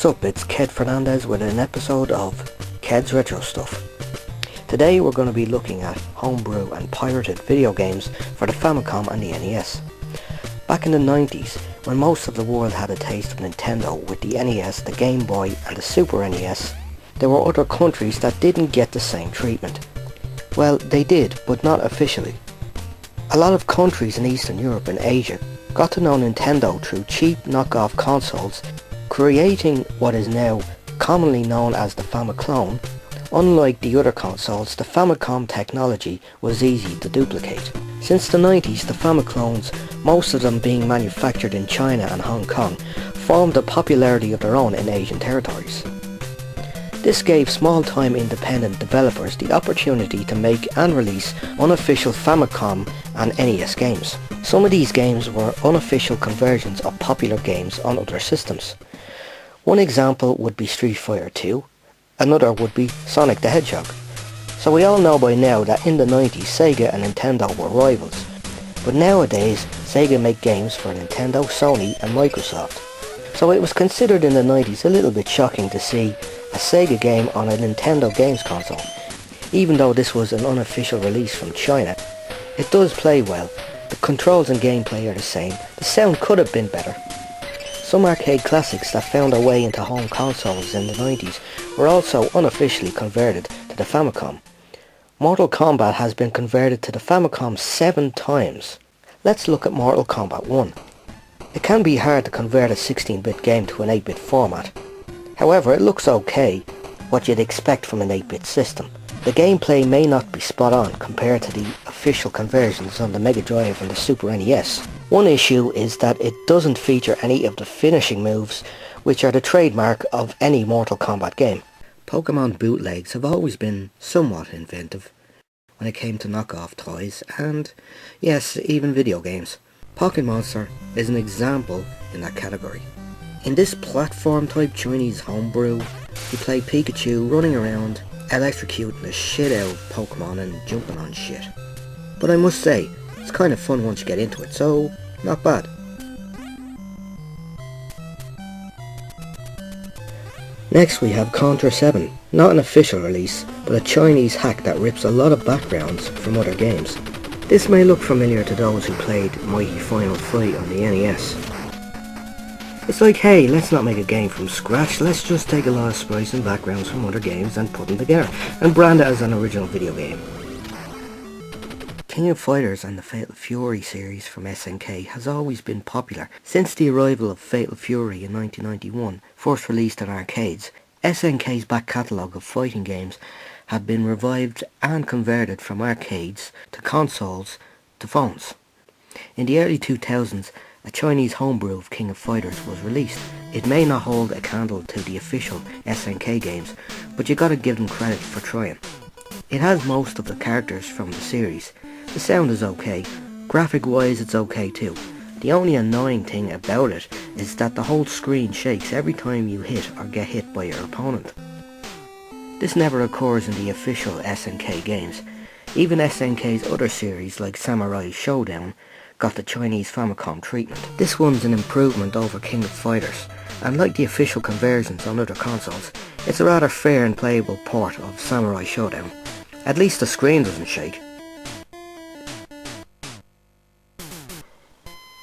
What's up, it's Ked Fernandez with an episode of KED'S Retro Stuff. Today we're going to be looking at homebrew and pirated video games for the Famicom and the NES. Back in the 90s, when most of the world had a taste of Nintendo with the NES, the Game Boy and the Super NES, there were other countries that didn't get the same treatment. Well, they did, but not officially. A lot of countries in Eastern Europe and Asia got to know Nintendo through cheap knockoff consoles, creating what is now commonly known as the Famiclone. Unlike the other consoles, the Famicom technology was easy to duplicate. Since the 90s, the Famiclones, most of them being manufactured in China and Hong Kong, formed a popularity of their own in Asian territories. This gave small-time independent developers the opportunity to make and release unofficial Famicom and NES games. Some of these games were unofficial conversions of popular games on other systems. One example would be Street Fighter 2, another would be Sonic the Hedgehog. So we all know by now that in the 90s Sega and Nintendo were rivals, but nowadays Sega make games for Nintendo, Sony and Microsoft. So it was considered in the 90s a little bit shocking to see a Sega game on a Nintendo games console. Even though this was an unofficial release from China, it does play well. The controls and gameplay are the same. The sound could have been better. Some arcade classics that found their way into home consoles in the 90s were also unofficially converted to the Famicom. Mortal Kombat has been converted to the Famicom 7 times. Let's look at Mortal Kombat 1. It can be hard to convert a 16-bit game to an 8-bit format. However, it looks okay, what you'd expect from an 8-bit system. The gameplay may not be spot on compared to the official conversions on the Mega Drive and the Super NES. One issue is that it doesn't feature any of the finishing moves, which are the trademark of any Mortal Kombat game. Pokemon bootlegs have always been somewhat inventive when it came to knockoff toys and, yes, even video games. Pocket Monster is an example in that category. In this platform-type Chinese homebrew, you play Pikachu running around, electrocuting the shit out of Pokemon and jumping on shit. But I must say, it's kind of fun once you get into it, so not bad. Next we have Contra 7, not an official release, but a Chinese hack that rips a lot of backgrounds from other games. This may look familiar to those who played Mighty Final Fight on the NES. It's like, hey, let's not make a game from scratch, let's just take a lot of sprites and backgrounds from other games and put them together, and brand it as an original video game. King of Fighters and the Fatal Fury series from SNK has always been popular. Since the arrival of Fatal Fury in 1991, first released in arcades, SNK's back catalogue of fighting games had been revived and converted from arcades to consoles to phones. In the early 2000s, a Chinese homebrew of King of Fighters was released. It may not hold a candle to the official SNK games, but you gotta give them credit for trying. It has most of the characters from the series. The sound is okay. Graphic wise it's okay too. The only annoying thing about it is that the whole screen shakes every time you hit or get hit by your opponent. This never occurs in the official SNK games. Even SNK's other series like Samurai Showdown got the Chinese Famicom treatment. This one's an improvement over King of Fighters, and like the official conversions on other consoles, it's a rather fair and playable port of Samurai Showdown. At least the screen doesn't shake.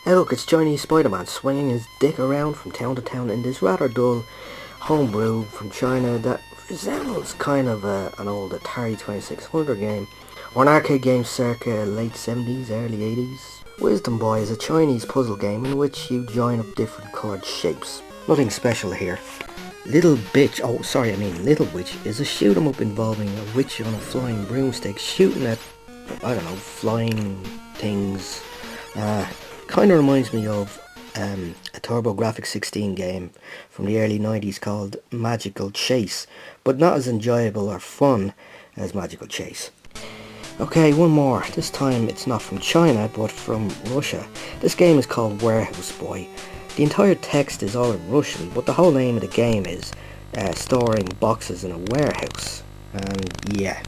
Hey look, it's Chinese Spider-Man swinging his dick around from town to town in this rather dull homebrew from China that resembles kind of an old Atari 2600 game, or an arcade game circa late 70s, early 80s. Wisdom Boy is a Chinese puzzle game in which you join up different coloured shapes. Nothing special here. Little Witch is a shoot 'em up involving a witch on a flying broomstick shooting at, I don't know, flying things. Kind of reminds me of a TurboGrafx-16 game from the early 90s called Magical Chase, but not as enjoyable or fun as Magical Chase. Okay, one more. This time it's not from China, but from Russia. This game is called Warehouse Boy. The entire text is all in Russian, but the whole name of the game is storing boxes in a warehouse. And yeah,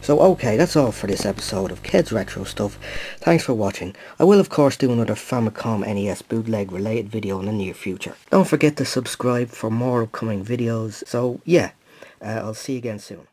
So okay, that's all for this episode of KED'S Retro Stuff. Thanks for watching. I will of course do another Famicom NES bootleg related video in the near future. Don't forget to subscribe for more upcoming videos. So yeah, I'll see you again soon.